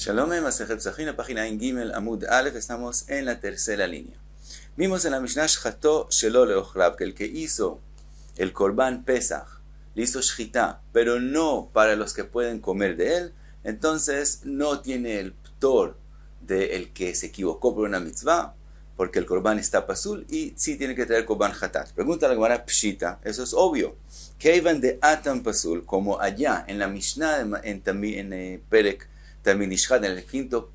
Shalom, Masejet Pesachim, la página en Gimel Amud Aleph, estamos en la tercera línea. Vimos en la Mishnah Shchato Shelo Leochlav, que el que hizo el Korban Pesach, le hizo Shchita, pero no para los que pueden comer de él, entonces no tiene el ptor del que se equivocó por una mitzvah, porque el Korban está pasul y sí tiene que traer Korban Hatat. Pregunta la Gemara Pshita, eso es obvio. Keivan de Atam pasul, como allá en la Mishnah en Perek Tamid Ishchad, en el quinto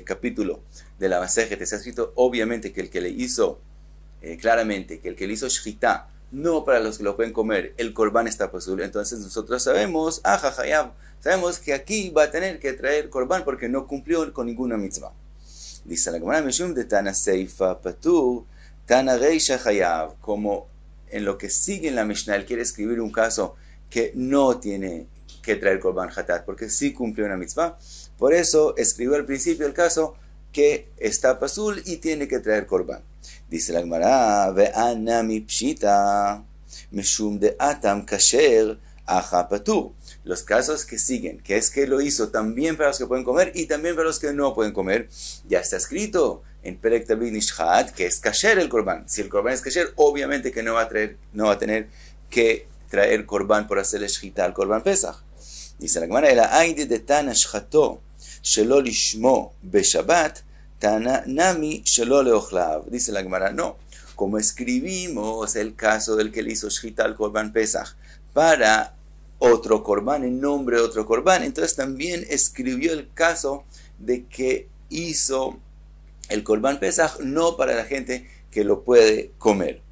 capítulo de la Masejet, está escrito obviamente que el que le hizo, claramente, que el que le hizo Shchita, no para los que lo pueden comer, el Korban está pasul. Entonces nosotros sabemos, sabemos que aquí va a tener que traer Korban porque no cumplió con ninguna mitzvah. Dice la Gemara Meshum de Tana Seifa Patur, Tana Reisha Hayav, como en lo que sigue en la Mishnah, él quiere escribir un caso que no tiene que traer Korban Hatat, porque sí cumplió una mitzvah. Por eso escribió al principio el caso que está pasul y tiene que traer Korban. Dice la Gemara, Ve'anami Pshita, Meshum de Atam Kasher, Aja Patur. Los casos que siguen, que es que lo hizo también para los que pueden comer y también para los que no pueden comer, ya está escrito en Perek Tamid Ishchad que es kasher el Korban. Si el Korban es kasher, obviamente que no va a tener que traer Korban por hacerle shchita al Korban Pesach. Dice la Gemara, el aide de Tana shchato shelo lishmo beshabat Tana nami shelo leochlav. Dice la Gemara, no, como escribimos el caso del que le hizo shchita al Korban Pesach para otro Korban, en nombre de otro Korban, entonces también escribió el caso de que hizo el Korban Pesach no para la gente que lo puede comer.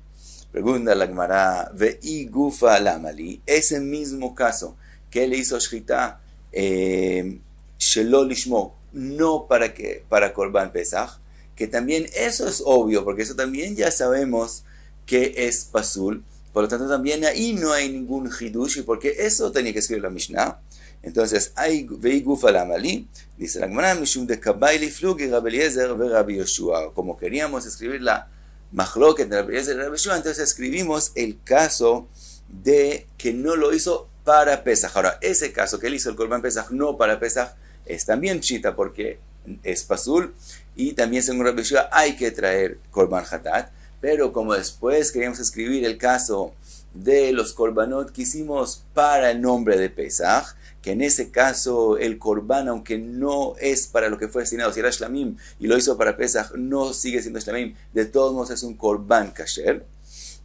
Pregunta la Gemara, ve'i gufa lamali, ese mismo caso que él hizo shchita shelo lishmo, no para Korban Pesach, que también eso es obvio, porque eso también ya sabemos que es pasul. Por lo tanto, también ahí no hay ningún hidush, y porque eso tenía que escribir la Mishnah. Entonces, ve'i gufa lamali, dice la Gemara, mishum de kabay liflugi Rabbi Eliezer ve Rabbi Yoshua. Como queríamos escribir la machloket de Rabbi Eliezer y Rabbi Yoshua, entonces escribimos el caso de que no lo hizo para Pesach. Ahora, ese caso que él hizo el Korban Pesach no para Pesach es también pshita porque es pasul, y también según Rabbi Yoshua hay que traer Korban Hatat. Pero como después queríamos escribir el caso de los korbanot que hicimos para el nombre de Pesach, que en ese caso el korban, aunque no es para lo que fue destinado, si era shlamim y lo hizo para Pesach, no sigue siendo shlamim, de todos modos es un korban kasher.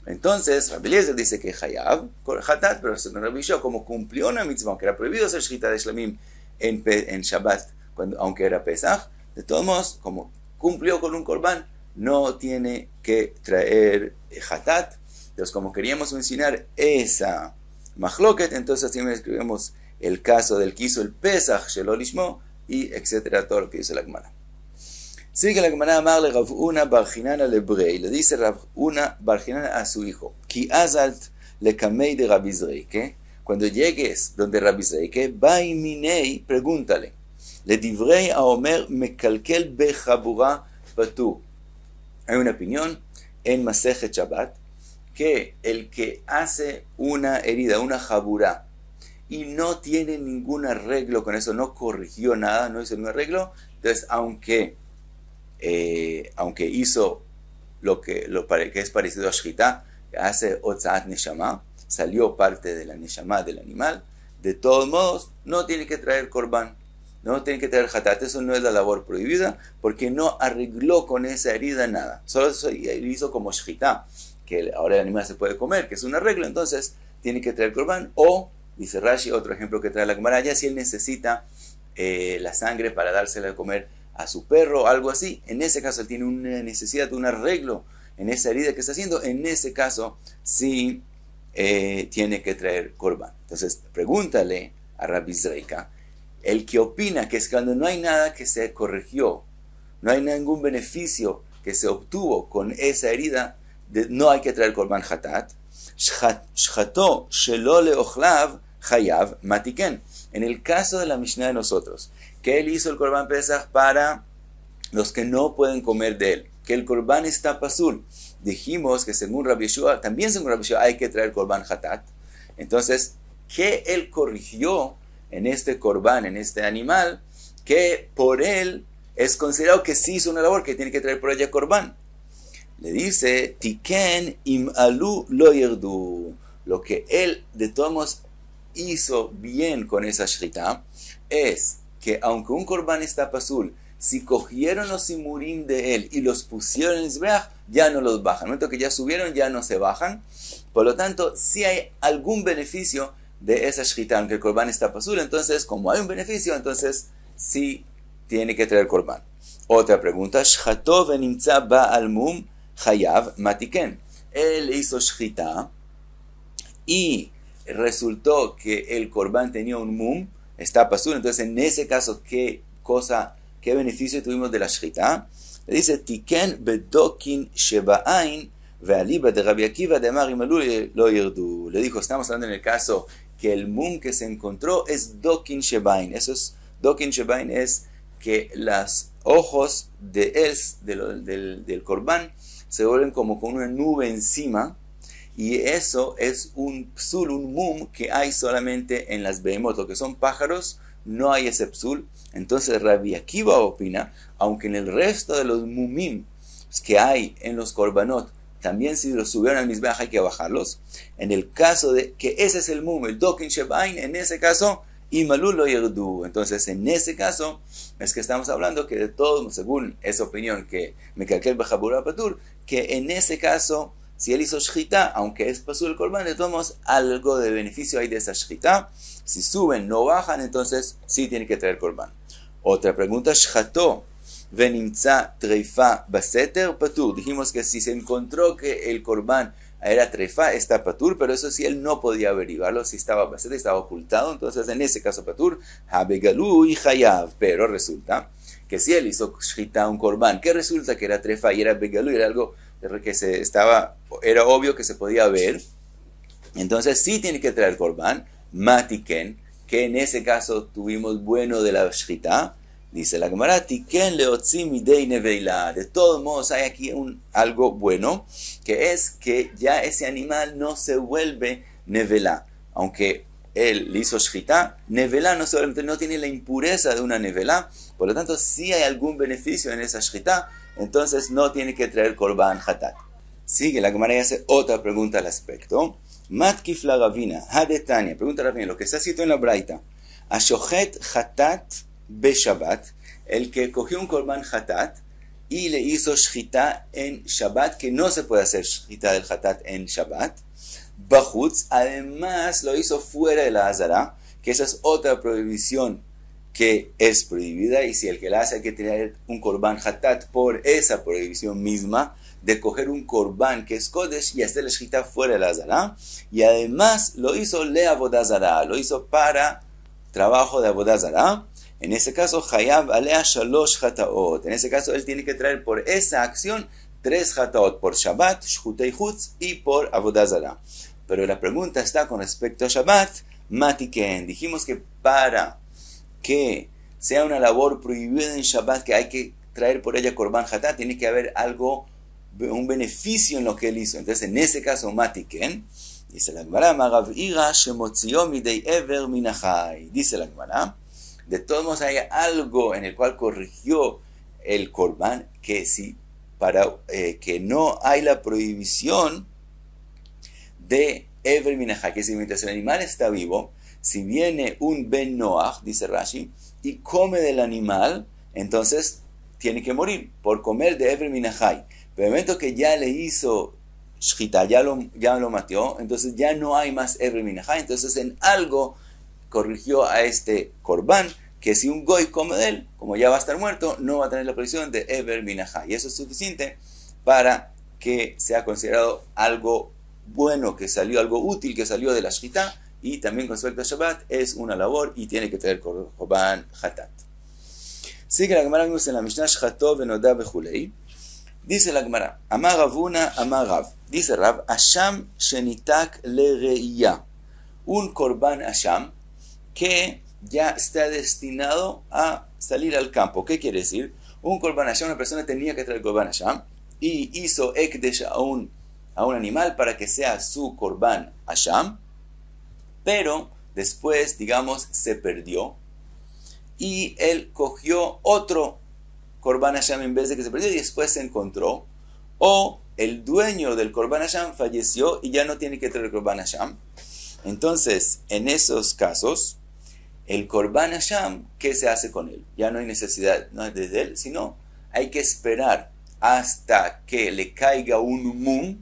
Entonces Rabbi Eliezer dice que hayav, hatat, pero según Rabbi Yoshua, como cumplió una mitzvah, aunque era prohibido hacer shchita de shlamim en Shabbat, aunque era Pesach, de todos modos, como cumplió con un korban, no tiene que traer hatat. Entonces, como queríamos mencionar esa machloket, entonces también escribimos el caso del que hizo el Pesach, shelo lishmo, y etcétera, todo lo que dice la Gemara. Sigue la Gemara, amarle Rav Una bar Chinana lebrei, le dice Rav Una bar Chinana a su hijo, ki azalt le kamei de Rabbi Zreike, cuando llegues donde Rabbi Zreike, bai minei, pregúntale, le divrei a Omer mekalkel bechabura patur. Hay una opinión en Masejet Shabbat que el que hace una herida, una jabura, y no tiene ningún arreglo con eso, no corrigió nada, no hizo ningún arreglo, entonces aunque hizo lo que es parecido a shchita, hace otzaat neshama, salió parte de la neshama del animal, de todos modos no tiene que traer korban. No tiene que traer hatat, eso no es la labor prohibida, porque no arregló con esa herida nada. Solo hizo como shchita, que ahora el animal se puede comer, que es un arreglo, entonces tiene que traer korban. O, dice Rashi, otro ejemplo que trae la Gemara, ya si él necesita la sangre para dársela de comer a su perro o algo así, en ese caso él tiene una necesidad de un arreglo en esa herida que está haciendo, en ese caso sí tiene que traer korban. Entonces, pregúntale a Rabbi Zreika, el que opina que es cuando no hay nada que se corrigió, no hay ningún beneficio que se obtuvo con esa herida, no hay que traer korban hatat. Shchato shelo leochlav hayav matiken. En el caso de la Mishnah de nosotros, que él hizo el korban Pesach para los que no pueden comer de él, que el korban está pasul, dijimos que según Rabbi Yoshua, también según Rabbi Yoshua hay que traer korban hatat. Entonces, ¿qué él corrigió en este korban, en este animal? que por él es considerado que sí hizo una labor, que tiene que traer por ella corbán. Le dice, Tiken im alu lo yerdu. Lo que él de todos modos hizo bien con esa shrita es que aunque un corbán está pasul, si cogieron los simurim de él y los pusieron en el Mizbeach, ya no los bajan. En el momento que ya subieron, ya no se bajan. Por lo tanto, si hay algún beneficio de esa shrita, aunque el corbán está pasul, entonces, como hay un beneficio, entonces sí tiene que traer corbán. Otra pregunta, Shchatov enimtza ba'al mum hayav matiken. Él hizo shrita y resultó que el corbán tenía un mum, está pasul, entonces en ese caso, ¿qué beneficio tuvimos de la shrita? Le dice, Tiken bedokin sheba'ain ve'aliba de Rabbi Akiva de Amar imalu lo yerdu. Le dijo, estamos hablando en el caso que el mum que se encontró es dokin sheba'ain. Eso es, dokin sheba'ain es que los ojos del corbán se vuelven como con una nube encima, y eso es un psul, un mum que hay solamente en las behemoth, lo que son pájaros, no hay ese psul. Entonces Rabbi Akiva opina, aunque en el resto de los mumim que hay en los korbanot, también si los subieron al mizbeach hay que bajarlos, en el caso de que ese es el mum, el dokin shebain, en ese caso, imalu lo yerdu. Entonces en ese caso es que estamos hablando que de todo, según esa opinión que mekalkel b'chabura patur, que en ese caso, si él hizo shchita, aunque es pasul el corbán, le tomamos algo de beneficio ahí de esa shchita. Si suben, no bajan, entonces sí tiene que traer corbán. Otra pregunta, shchato venimtza treifa baseter patur. Dijimos que si se encontró que el corbán era treifa, está patur, pero eso sí él no podía averiguarlo, si estaba baseter, estaba ocultado, entonces en ese caso patur, habegalu y hayav. Pero resulta que si él hizo shchita un corbán, que resulta que era treifa y era begalu, era algo que era obvio que se podía ver, entonces sí tiene que traer corbán, matiken, que en ese caso tuvimos bueno de la shrita. Dice la Gemara, tiken leotzi midei neveila. De todos modos hay aquí algo bueno, que es que ya ese animal no se vuelve nevelá, aunque él le hizo shrita, nevelá no tiene la impureza de una nevelá, por lo tanto si hay algún beneficio en esa shrita, entonces no tiene que traer korban hatat. Sigue la Gemara y hace otra pregunta al aspecto. Matkif la Ravina, Hadetania, pregunta a Ravina, lo que está escrito en la Braita, Ashochet hatat be Shabbat, el que cogió un korban hatat y le hizo shchita en Shabbat, que no se puede hacer shchita del hatat en Shabbat, Bachutz, además lo hizo fuera de la Azara, que esa es otra prohibición que es prohibida, y si el que la hace hay que traer un korban hatat por esa prohibición misma de coger un korban que es kodesh y hacer la shchita fuera de la Azara, y además lo hizo le avodazara, lo hizo para trabajo de avodazara. En ese caso, hayav alea shalosh hataot. En ese caso, él tiene que traer por esa acción 3 hataot, por Shabbat, shchutei chutz y por avodazara. Pero la pregunta está con respecto a Shabbat, matiken. Dijimos que para que sea una labor prohibida en Shabbat, que hay que traer por ella korban hatat, tiene que haber algo, un beneficio en lo que él hizo. Entonces, en ese caso, matiken, dice la Gemara, Magaviga shemotzio midei ever minachai. Dice la Gemara, de todos modos hay algo en el cual corrigió el korban, que si para que no hay la prohibición de ever minachai, que si mientras el animal está vivo, si viene un ben Noach, dice Rashi, y come del animal, entonces tiene que morir por comer de ever minachai. Pero el momento que ya le hizo shchita, ya lo mató, entonces ya no hay más ever minachai, entonces en algo corrigió a este korban, que si un goy come de él, como ya va a estar muerto, no va a tener la prohibición de ever minachai. Y eso es suficiente para que sea considerado algo bueno que salió, algo útil que salió de la shchita, y también con respecto a Shabbat es una labor y tiene que traer korban hatat. Sigue la Gemara en la Mishnah Shchato venoda bechulei. Dice la Gemara, Amar Ravuna, Amar Rav. Dice Rav, Asham shenitak le reiyah. Un korban Asham que ya está destinado a salir al campo. ¿Qué quiere decir? Un korban Asham, una persona tenía que traer korban Asham y hizo ekdesh a un animal para que sea su korban Asham, pero después, digamos, se perdió y él cogió otro Korban Hashem en vez de que se perdió y después se encontró, o el dueño del Korban Hashem falleció y ya no tiene que traer el Korban Hashem. Entonces, en esos casos, el Korban Hashem, ¿qué se hace con él? Ya no hay necesidad, no es de él, sino hay que esperar hasta que le caiga un mum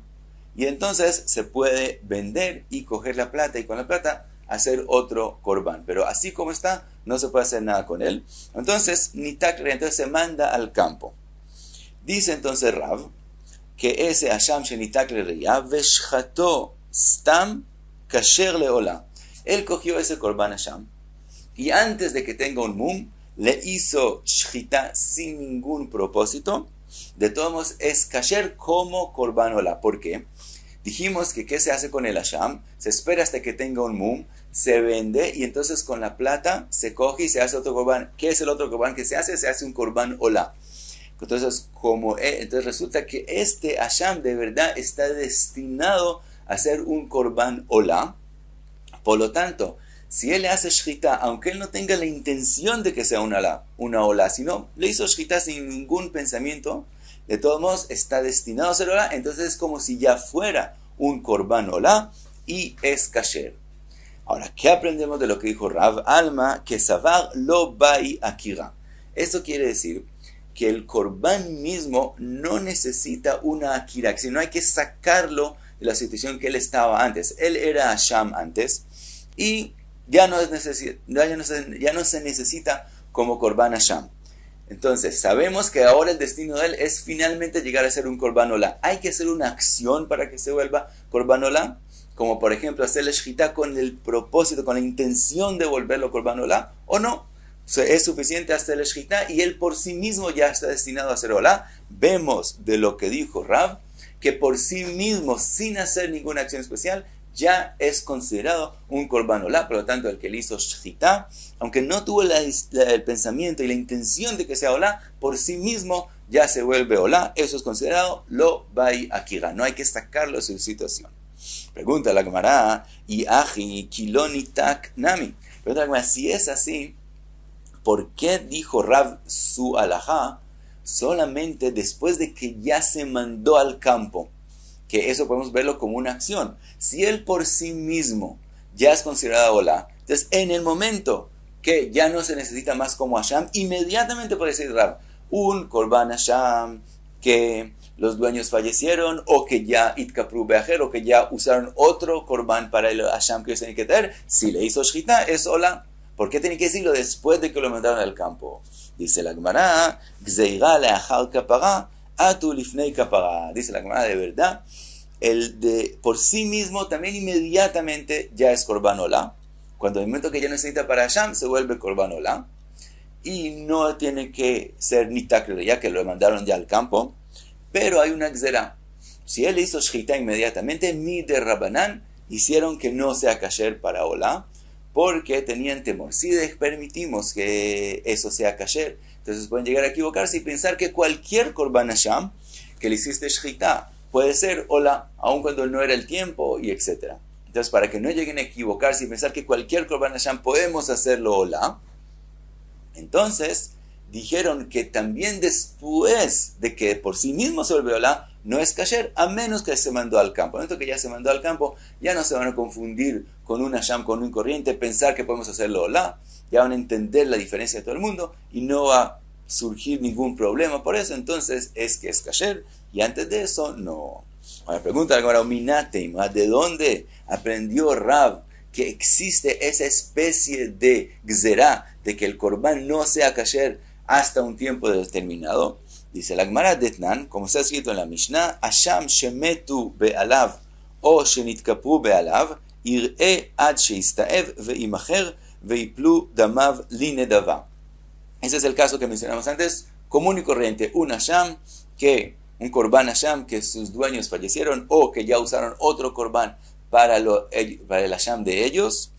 y entonces se puede vender y coger la plata y con la plata hacer otro Korban. Pero así como está, no se puede hacer nada con él. Entonces, entonces se manda al campo. Dice entonces Rav que ese Hashem shenitak lereya veshchato stam kasher leola. Él cogió ese Korban Hashem y antes de que tenga un mum, le hizo shchita sin ningún propósito. De todos modos, es kasher como Korban Ola. ¿Por qué? Dijimos que ¿qué se hace con el Hashem? Se espera hasta que tenga un mum, se vende y entonces con la plata se coge y se hace otro Korban. ¿Qué es el otro Korban que se hace? Se hace un Korban Ola. Entonces, entonces resulta que este Hashem de verdad está destinado a ser un Korban Ola. Por lo tanto, si él le hace shchita, aunque él no tenga la intención de que sea una ola, sino le hizo shchita sin ningún pensamiento, de todos modos está destinado a ser ola, entonces es como si ya fuera un korban ola y es kasher. Ahora, ¿qué aprendemos de lo que dijo Rav Alma? Que savar lo bai akira. Esto quiere decir que el korban mismo no necesita una akira, sino hay que sacarlo de la situación que él estaba antes. Él era Hashem antes y ya no se necesita como Korban Hashem. Entonces, sabemos que ahora el destino de él es finalmente llegar a ser un Korban Ola. ¿Hay que hacer una acción para que se vuelva Korban Ola? Como por ejemplo hacer la shchita con el propósito, con la intención de volverlo Korban Ola, ¿o no? Es suficiente hacer la shchita y él por sí mismo ya está destinado a ser Ola. Vemos de lo que dijo Rav, que por sí mismo, sin hacer ninguna acción especial, ya es considerado un Korban Ola. Por lo tanto, el que le hizo shchita, aunque no tuvo el pensamiento y la intención de que sea Ola, por sí mismo ya se vuelve Ola. Eso es considerado lo bai akira. No hay que sacarlo de su situación. Pregunta la Gemara, y aji kiloni tak nami. Pregunta la Gemara, si es así, ¿por qué dijo Rav su alajá solamente después de que ya se mandó al campo? Que eso podemos verlo como una acción. Si él por sí mismo ya es considerado Ola, entonces en el momento que ya no se necesita más como Hashem, inmediatamente puede ser Rav, un Korban Hashem que los dueños fallecieron, o que ya itkapru beajer, o que ya usaron otro Korban para el Hashem que ellos tienen que tener. Si le hizo shchita, es Ola. ¿Por qué tiene que decirlo después de que lo mandaron al campo? Dice la Gemara, Gzeira leachar kapara, atu lifnei kapara. Dice la Gemara, de verdad, el de por sí mismo también inmediatamente ya es Korban Ola. Cuando el momento que ya necesita para Hashem se vuelve Korban Ola. Y no tiene que ser ni takle, ya que lo mandaron ya al campo. Pero hay una gzera. Si él hizo shchita inmediatamente, mi de Rabanán hicieron que no sea kasher para Ola, porque tenían temor. Si permitimos que eso sea kasher, entonces pueden llegar a equivocarse y pensar que cualquier Korban Hashem que le hiciste shchita puede ser Ola, aun cuando no era el tiempo, y etc. Entonces, para que no lleguen a equivocarse y pensar que cualquier Korban Hashem podemos hacerlo Ola, entonces dijeron que también después de que por sí mismo se volvió Ola, no es kasher, a menos que se mandó al campo. En el momento que ya se mandó al campo, ya no se van a confundir con un Hashem, con un corriente, pensar que podemos hacerlo Ola, ya van a entender la diferencia de todo el mundo y no va a surgir ningún problema por eso. Entonces es que es kasher, y antes de eso no. Ahora pregunta ahora, ¿de dónde aprendió Rav que existe esa especie de gzerá de que el korban no sea kasher hasta un tiempo determinado? Dice la Gemara Detnan, como está escrito en la Mishnah, Asham shemetu be'alav o shenitkapru be'alav ir'e ad sheistaev ve'imacher ve'iplu damav linedava. Ese es el caso que mencionamos antes, común y corriente, un korban Hashem que sus dueños fallecieron o que ya usaron otro korban para el Hashem de ellos.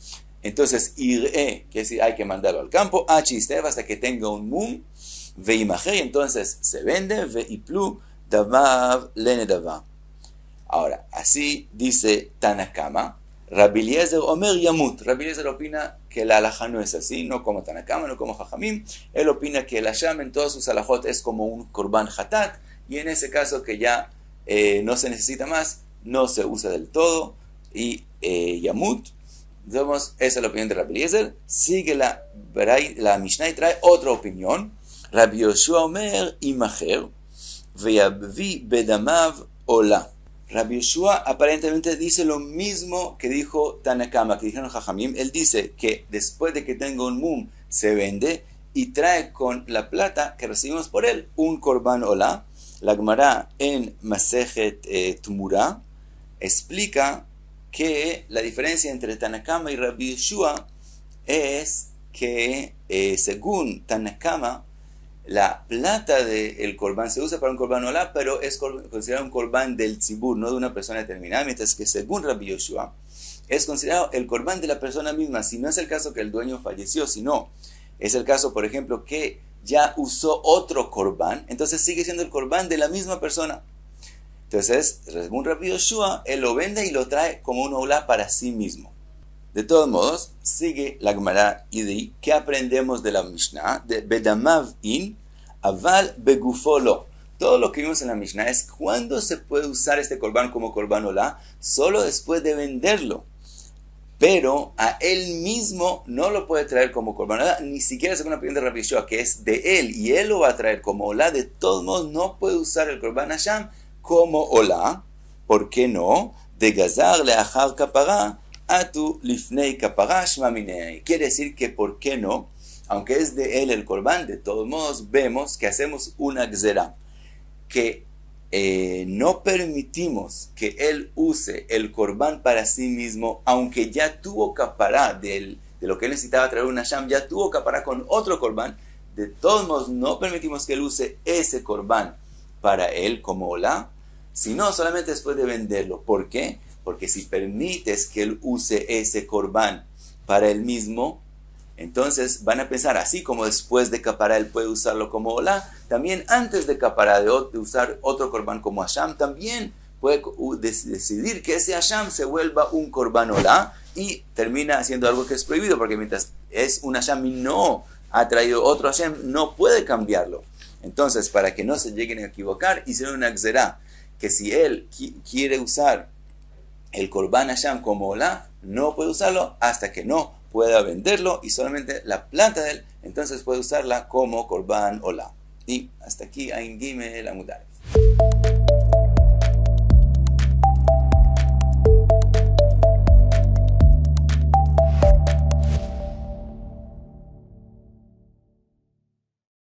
Entonces, ir'e, que es decir, hay que mandarlo al campo, ad sheistaev, hasta que tenga un mum, ve'imacher, entonces se vende, ve'iplu damav lenedava. Ahora, así dice Tanakama. Rabbi Eliezer Omer Yamut. Rabbi Eliezer opina que la halajá no es así, no como Tanakama, no como Jajamim. Él opina que el Hasham en todos sus halajot es como un korban hatat, y en ese caso que ya no se necesita más, no se usa del todo, y Yamut. Entonces, esa es la opinión de Rabbi Eliezer. Sigue la Mishnah y trae otra opinión. Rabbi Yoshua Omer Imacher Ve'yabvi bedamav ola. Rabbi Yoshua aparentemente dice lo mismo que dijo Tanakama, que dijeron Jajamim. Él dice que después de que tenga un mum, se vende y trae con la plata que recibimos por él un korban ola. La Gemara en Masejet Tumura explica que la diferencia entre Tanakama y Rabbi Yoshua es que según Tanakama, la plata del korban se usa para un korban olá, pero es considerado un korban del tzibur, no de una persona determinada, mientras que según Rabbi Yoshua es considerado el korban de la persona misma. Si no es el caso que el dueño falleció, sino es el caso, por ejemplo, que ya usó otro korban, entonces sigue siendo el korban de la misma persona. Entonces, según Rabbi Yoshua, él lo vende y lo trae como un olá para sí mismo. De todos modos, sigue la Gemara y di que aprendemos de la Mishnah, de Bedamav in, Aval Begufolo. Todo lo que vimos en la Mishnah es cuándo se puede usar este korban como korban olá, solo después de venderlo. Pero a él mismo no lo puede traer como korban olá, ni siquiera según la opinión de Rabbi Yoshua, que es de él, y él lo va a traer como olá. De todos modos, no puede usar el korban hasham como olá. ¿Por qué no? De gazar leachar kapara. Atu lifnei kaparash maminei. Quiere decir que ¿por qué no? Aunque es de él el korban, de todos modos vemos que hacemos una gzera, que no permitimos que él use el korban para sí mismo, aunque ya tuvo kapará de lo que él necesitaba traer un hasham, ya tuvo kapará con otro korban. De todos modos no permitimos que él use ese korban para él como olá, sino solamente después de venderlo. ¿Por qué? Porque si permites que él use ese korban para él mismo, entonces van a pensar, así como después de capará él puede usarlo como olá, también antes de capará de usar otro korban como hasham, también puede decidir que ese hasham se vuelva un korban olá y termina haciendo algo que es prohibido, porque mientras es un hasham y no ha traído otro hasham, no puede cambiarlo. Entonces, para que no se lleguen a equivocar, hicieron una gzerá, que si él quiere usar el korban hasham como olá, no puede usarlo hasta que no pueda venderlo, y solamente la plata de él entonces puede usarla como korban olá. Y hasta aquí Ain Gimel Amud Aleph.